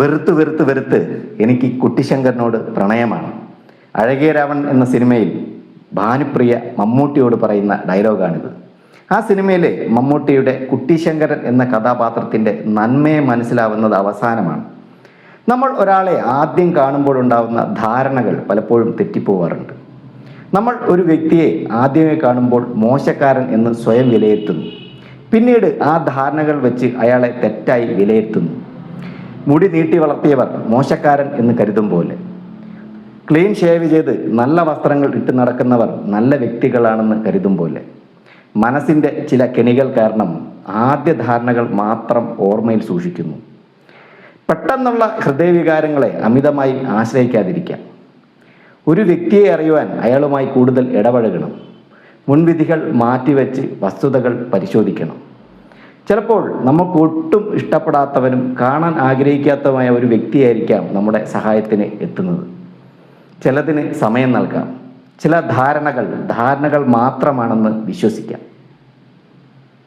വെറുത്ത് വെറുത്ത് വെറുത്ത് എനിക്ക് കുട്ടിശങ്കറിനോട് പ്രണയമാണ്. അഴകിയ രാവൺ എന്ന സിനിമയിൽ ഭാനുപ്രിയ മമ്മൂട്ടിയോട് പറയുന്ന ഡയലോഗാണിത്. ആ സിനിമയിലെ മമ്മൂട്ടിയുടെ കുട്ടിശങ്കരൻ എന്ന കഥാപാത്രത്തിൻ്റെ നന്മയെ മനസ്സിലാവുന്നത് അവസാനമാണ്. നമ്മൾ ഒരാളെ ആദ്യം കാണുമ്പോഴുണ്ടാവുന്ന ധാരണകൾ പലപ്പോഴും തെറ്റിപ്പോവാറുണ്ട്. നമ്മൾ ഒരു വ്യക്തിയെ ആദ്യമേ കാണുമ്പോൾ മോശക്കാരൻ എന്ന് സ്വയം വിലയിരുത്തുന്നു. പിന്നീട് ആ ധാരണകൾ വെച്ച് അയാളെ തെറ്റായി വിലയിരുത്തുന്നു. മുടി നീട്ടി വളർത്തിയവർ മോശക്കാരൻ എന്ന് കരുതും പോലെ, ക്ലീൻ ഷേവ് ചെയ്ത് നല്ല വസ്ത്രങ്ങൾ ഇട്ട് നടക്കുന്നവർ നല്ല വ്യക്തികളാണെന്ന് കരുതും പോലെ, മനസ്സിൻ്റെ ചില കെണികൾ കാരണം ആദ്യ ധാരണകൾ മാത്രം ഓർമ്മയിൽ സൂക്ഷിക്കുന്നു. പെട്ടെന്നുള്ള ഹൃദയവികാരങ്ങളെ അമിതമായി ആശ്രയിക്കാതിരിക്കാം. ഒരു വ്യക്തിയെ അറിയുവാൻ അയാളുമായി കൂടുതൽ ഇടപഴകണം. മുൻവിധികൾ മാറ്റിവെച്ച് വസ്തുതകൾ പരിശോധിക്കണം. ചിലപ്പോൾ നമുക്ക് ഒട്ടും ഇഷ്ടപ്പെടാത്തവനും കാണാൻ ആഗ്രഹിക്കാത്തതുമായ ഒരു വ്യക്തിയായിരിക്കാം നമ്മുടെ സഹായത്തിന് എത്തുന്നത്. ചിലതിന് സമയം നൽകാം. ചില ധാരണകൾ മാത്രമാണെന്ന് വിശ്വസിക്കാം.